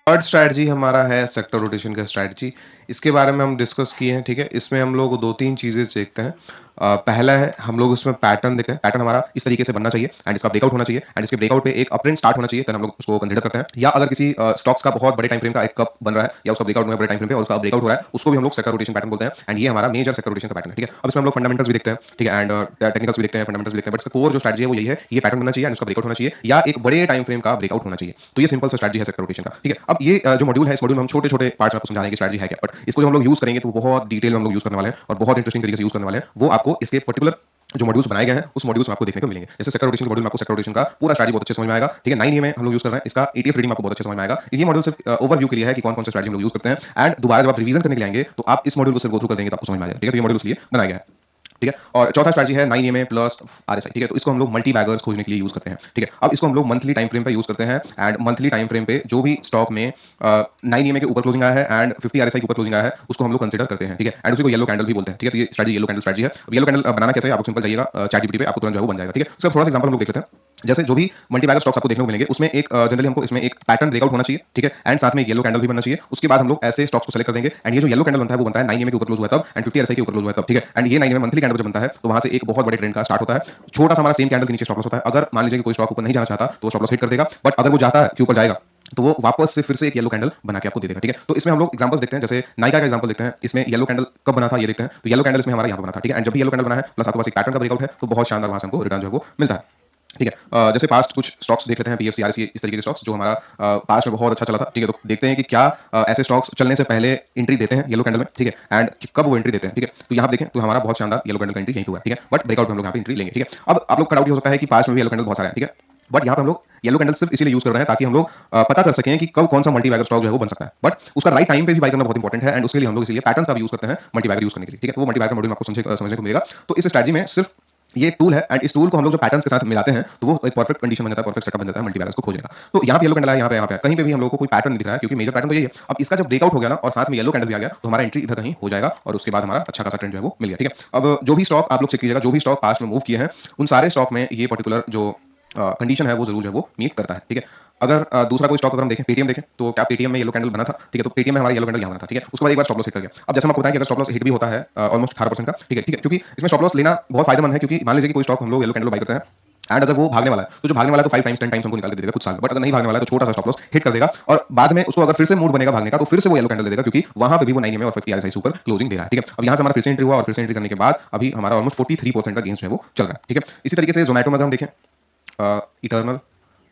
Third strategy हमारा है sector rotation का स्ट्रैटेजी। इसके बारे में हम डिस्कस किए हैं, ठीक है? इसमें हम लोग 2-3 चीज़ें देखते हैं। पहला है हम लोग उसमें पैटर्न देखते हैं। पैटर्न हमारा इस तरीके से बनना चाहिए एंड इसका ब्रेकआउट होना चाहिए एंड इसके ब्रेकआउट पे एक अपट्रेंड स्टार्ट होना चाहिए, देन हम लोग उसको कंसीडर करते हैं। या अगर किसी स्टॉक्स का बहुत बड़े टाइम फ्रेम का एक कप बन रहा है या उसका ब्रेकआउट हुआ है बड़े टाइम फ्रेम पे और उसका ब्रेकआउट हो रहा है, उसको भी हम लोग सेक्टर रोटेशन पैटर्न बोलते हैं एंड ये हमारा मेजर सेक्टर रोटेशन का पैटर्न है, ठीक है? अब इसमें हम लोग फंडामेंटल्स भी देखते हैं, ठीक है? एंड टेक्निकल्स भी देखते हैं, फंडामेंटल्स भी देखते हैं, बट इसका कोर जो स्ट्रैटेजी है वो यही है, ये पैटर्न बनना चाहिए एंड उसका ब्रेकआउट होना चाहिए या एक बड़े टाइम फ्रेम का ब्रेकआउट होना चाहिए। तो ये सिंपल सा स्ट्रैटेजी है सेक्टर रोटेशन का, ठीक है? अब ये जो मॉड्यूल है, इस मॉड्यूल में हम छोटे-छोटे पार्ट्स में आपको समझाने की स्ट्रैटेजी है क्या, बट इसको जब हम लोग यूज़ करेंगे तो बहुत डिटेल में हम लोग यूज़ करने वाले हैं और बहुत इंटरेस्टिंग तरीके से यूज़ करने वाले हैं। वो आपको इसके पर्टिकुलर जो मॉड्यूल्स बनाए गए हैं, उस मॉड्यूल्स में आपको देखने को मिलेंगे। जैसे सेक्टर रोटेशन के मॉड्यूल में आपको सेक्टर रोटेशन का पूरा स्ट्रैटेजी बहुत अच्छे समझ में आएगा, ठीक है? 9 ये में हम लोग यूज़ कर रहे हैं, इसका ईटीएफ ट्रेडिंग में आपको बहुत अच्छे समझ में आएगा। ये मॉड्यूल सिर्फ ओवरव्यू के लिए है कि कौन-कौन से स्ट्रैटेजी हम लोग यूज़ करते हैं एंड दोबारा जब आप रिवीजन करने के लिए आएंगे, तो आप इस मॉड्यूल को सिर्फ गो थ्रू कर देंगे तो आपको समझ में आ जाएगा, ठीक है? तो ये मॉड्यूल इसलिए बनाया गया है। ठीक है? और चौथा स्ट्रैटेजी है 9 ईएमए प्लस आरएसआई, ठीक है? तो इसको हम लोग मल्टी बैगर्स खोजने के लिए यूज़ करते हैं, ठीक है? अब इसको हम लोग मंथली टाइम फ्रेम पे यूज़ करते हैं एंड मंथली टाइम फ्रेम पे जो भी स्टॉक में 9 ईएमए के ऊपर क्लोजिंग आया है एंड 50 आरएसआई के ऊपर क्लोजिंग आया है, उसको हम लोग कंसीडर करते हैं, ठीक है? एंड उसी को येलो कैंडल भी बोलते हैं, ठीक है? तो ये स्ट्रैटेजी येलो कैंडल स्ट्रैटेजी है। अब येलो कैंडल बनाना कैसे है? आप सिंपल जाइएगा चैटजीपीटी पे, आपको तुरंत जो है वो बन जाएगा, ठीक है? इसका थोड़ा सा एग्जांपल हम लोग देख लेते हैं। जैसे जो भी मल्टी बैगर स्टॉक्स आपको देखने को मिलेंगे, उसमें एक जनरली हमको इसमें एक पैटर्न ब्रेकआउट होना चाहिए, ठीक है? एंड साथ में एक येलो कैंडल भी बनना चाहिए। उसके बाद हम लोग ऐसे स्टॉक्स को सेलेक्ट कर देंगे एंड ये जो येलो कैंडल बनता है वो बनता है 9 ईएमए के ऊपर क्लोज हुआ है तब एंड 50 आरएसआई के ऊपर क्लोज हुआ है तब, ठीक है? एंड ये 9 ईएमए मंथली कैंडल जब बनता है तो वहां से एक बहुत बड़े ट्रेंड का स्टार्ट होता है। छोटा सा हमारा सेम कैंडल के नीचे स्टॉप लॉस होता है। अगर मान लीजिए कि कोई स्टॉक ऊपर नहीं जाना चाहता तो वो स्टॉप लॉस हिट कर देगा, बट अगर वो जाता है कि ऊपर जाएगा तो वो वापस से फिर से एक येलो कैंडल बना के आपको दे देगा, ठीक है? तो इसमें हम लोग एग्जांपल्स देखते हैं, जैसे नाइका का एग्जांपल देखते हैं। इसमें येलो कैंडल कब बना था ये देखते हैं। तो येलो कैंडल इसमें हमारा यहाँ पे बना था, ठीक है? एंड जब भी येलो कैंडल बना है प्लस आपके पास एक पैटर्न का ब्रेकआउट है तो बहुत शानदार वहां से हमको रिटर्न जो है वो मिलता है, ठीक है? जैसे पास्ट कुछ स्टॉक्स देख लेते हैं, पीएफसी, आरएससी, इस तरीके के स्टॉक्स जो हमारा पास्ट में बहुत अच्छा चला था, ठीक है? तो देखते हैं कि क्या ऐसे स्टॉक्स चलने से पहले एंट्री देते हैं येलो कैंडल में, ठीक है? एंड कब वो एंट्री देते हैं, ठीक है? तो यहाँ पे देखें तो हमारा बहुत शानदार येलो कैंडल का एंट्री यहीं पे हुआ है, ठीक है? बट ब्रेकआउट में हम लोग यहाँ पे एंट्री लेंगे, ठीक है? अब आप लोग का डाउट ये हो सकता है कि पास्ट में भी येलो कैंडल बहुत सारे हैं, ठीक है? बट यहाँ पे हम लोग येलो कैंडल सिर्फ इसीलिए यूज कर रहे हैं ताकि हम लोग पता कर सकें कि कब कौन सा मल्टी बैगर स्टॉक जो है वो बन सकता है, बट उसका राइट टाइम पे भी बाय करना बहुत इंपॉर्टेंट है एंड उसके लिए हम लोग इसीलिए पैटर्न्स का भी यूज करते हैं मल्टी बैगर यूज करने के लिए, ठीक है? तो वो मल्टी बैगर मॉड्यूल में आपको समझने को मिलेगा। तो इस स्ट्रैटेजी में सिर्फ ये एक टूल है एंड इस टूल को हम लोग जो पैटर्न्स के साथ मिलाते हैं तो वो एक परफेक्ट कंडीशन बन जाता है, परफेक्ट सेटअप बन जाता है मल्टी बैगर्स को खोजने का। तो यहाँ पे येलो कैंडल है, यहाँ पे कहीं पे भी हम लोग को कोई पैटर्न नहीं दिख रहा है क्योंकि मेजर पैटर्न तो यही है। अब इसका जब ब्रेकआउट हो गया ना और साथ में येलो कैंडल भी आ गया तो हमारा एंट्री इधर कहीं हो जाएगा और उसके बाद हमारा अच्छा खासा ट्रेंड जो है वो मिल गया, ठीक है? अब जो भी स्टॉक आप लोग चेक कीजिएगा, जो भी स्टॉक पास्ट में मूव किए हैं उन सारे स्टॉक में ये पर्टिकुलर जो कंडीशन है वो जरूर जो है वो मीट करता है, ठीक है? अगर दूसरा कोई स्टॉक अगर हम देखें, पेटीएम देखें, तो क्या पेटीएम में येलो कैंडल बना था, ठीक है? तो पेटीएम में हमारा येलो कैंडल यहाँ बना था, ठीक है? उसके बाद एक बार स्टॉप लॉस हिट कर गया। अब जैसे हम आपको बताएं कि अगर स्टॉप लॉस हिट भी होता है ऑलमोस्ट 18% का, ठीक है? ठीक है, क्योंकि इसमें स्टॉप लॉस लेना बहुत फायदेमंद है क्योंकि मान लीजिए कि कोई स्टॉक हम लोग येलो कैंडल बाय करते हैं एंड अगर वो भागने वाला है तो जो भागने वाला है तो 5 टाइम्स 10 टाइम्स हमको निकाल के दे देगा कुछ साल में, बट अगर नहीं भागने वाला है तो छोटा सा स्टॉप लॉस हिट कर देगा और बाद में उसको अगर फिर से मूड बनेगा भागने का तो फिर से वो येलो कैंडल दे देगा क्योंकि वहां पे भी वो 9 में और 50 आरएसआई ऊपर क्लोजिंग दे रहा है, ठीक है? अब यहाँ से हमारा फिर से एंट्री हुआ और फिर से एंट्री करने के बाद अभी हमारा ऑलमोस्ट 43% का गेंस जो है वो चल रहा है, ठीक है? इसी तरीके से जोमेटो में अगर हम देखें, इटर्नल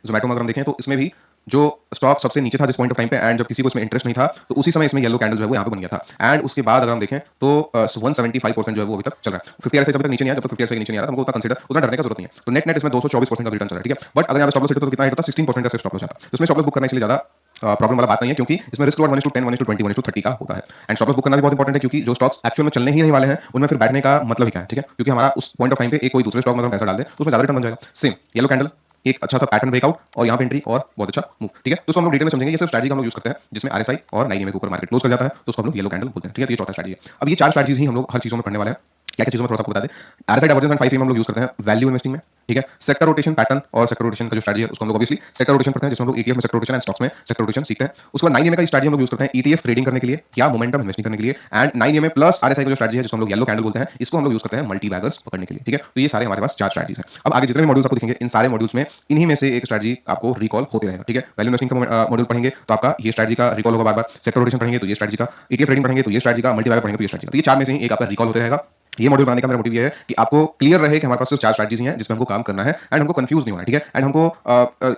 जोमेटो में अगर हम देखें तो इसमें भी जो स्टॉक सबसे नीचे था जिस पॉइंट ऑफ टाइम पे एंड जब किसी को इसमें इंटरेस्ट नहीं था तो उसी समय इसमें येलो कैंडल जो है वो यहाँ पे बन गया था एंड उसके बाद अगर हम देखें तो 175% जो है वो अभी तक चल रहा है। 50 आरएसआई अभी तक नीचे नहीं आया, जब तक 50 आरएसआई के नीचे नहीं आ रहा हमको उतना कंसीडर उतना डरने का जरूरत नहीं है। तो नेट इसमें 224% का रिटर्न चल रहा है, ठीक है? बट अगर यहाँ पे स्टॉप लॉस हिट होता तो कितना हिट होता? 16% का स्टॉप लॉस आता। तो इसमें स्टॉप लॉस बुक करना इसलिए ज्यादा प्रॉब्लम वाला बात नहीं है क्योंकि इसमें रिस्क रिवॉर्ड 1:10, 1:20, 1:30 का होता है एंड स्टॉप लॉस बुक करना भी बहुत इंपॉर्टेंट है क्योंकि जो स्टॉक्स एक्चुअल में चलने ही नहीं वाले हैं उनमें फिर बैठने का मतलब ही क्या है, ठीक है? क्योंकि हमारा उस पॉइंट ऑफ टाइम पे एक कोई दूसरे स्टॉक में अगर हम पैसा डाल दे तो उसमें ज्यादा रिटर्न बन जाएगा। सेम येलो कैंडल, एक अच्छा सा पैटर्न ब्रेकआउट और यहाँ पे एंट्री और बहुत अच्छा मूव, ठीक है? तो उसको हम लोग डिटेल में समझेंगे। ये सिर्फ स्ट्रैटेजी हम लोग यूज करते हैं जिसमें आरएसआई और 9 के ऊपर मार्केट क्लोज कर जाता है तो उसको हम लोग येलो कैंडल बोलते हैं, ठीक है? तो ये चौथा स्ट्रैटेजी है। अब ये चार स्ट्रैटेजीज ही हम लोग हर चीजों में पढ़ने वाले हैं। क्या क्या चीजों में थोड़ा सा आपको बता दें। आरएसआई डाइवर्जेंस एंड 5 हम लोग यूज करते हैं वैल्यू इन्वेस्टिंग में, ठीक है? सेक्टर रोटेशन पैटर्न और सेक्टर रोटेशन का जो स्ट्रैटेजी है उसको हम लोग ऑब्वियसली सेक्टर रोटेशन पढ़ते हैं जिसमें हम लोग ईटीएफ में सेक्टर रोटेशन एंड स्टॉक्स में सेक्टर रोटेशन सीखते हैं। उसके बाद 9 का स्ट्रैटेजी हम लोग यूज करते हैं ईटीएफ ट्रेडिंग करने के लिए या मोमेंटम इन्वेस्टिंग करने के लिए एंड 9 प्लस आरएसआई का जो स्ट्रैटेजी है जिसको हम लोग येलो कैंडल बोलते हैं इसको हम लोग यूज करते हैं मल्टी बैगर्स पकड़ने के लिए, ठीक है? तो ये सारे हमारे पास चार स्ट्रैटेजीज हैं। अब आगे जितने भी मॉड्यूल्स आपको दिखेंगे इन सारे मॉड्यूल्स में इन्हीं में से एक स्ट्रैटेजी आपको रिकॉल होते रहेगा, ठीक है? वैल्यू इन्वेस्टिंग का मॉड्यूल पढ़ेंगे तो आपका ये स्ट्रैटेजी का रिकॉल होगा बार-बार। सेक्टर रोटेशन पढ़ेंगे तो ये स्ट्रैटेजी का, ईटीएफ ट्रेडिंग पढ़ेंगे तो ये स्ट्रैटेजी का, मल्टी बैगर पढ़ेंगे तो ये स्ट्रैटेजी का। तो ये चार में से ही एक आपका रिकॉल होते रहेगा। ये मॉड्यूल बनाने का मेरा मोटिव ये है कि आपको क्लियर रहे कि हमारे पास सिर्फ चार स्ट्रैटेजीज हैं जिसमें हमको काम करना है एंड हमको कंफ्यूज नहीं होना है, ठीक है? एंड हमको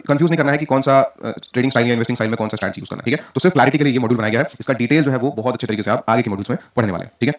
कंफ्यूज नहीं करना है कि कौन सा ट्रेडिंग स्टाइल या इन्वेस्टिंग स्टाइल में कौन सा स्ट्रैटेजी यूज करना है, ठीक है? तो सिर्फ क्लैरिटी के लिए ये मॉड्यूल बनाया गया है। इसका डिटेल जो है वो बहुत अच्छे तरीके से आप आगे के मॉड्यूल्स में पढ़ने वाले हैं, ठीक है?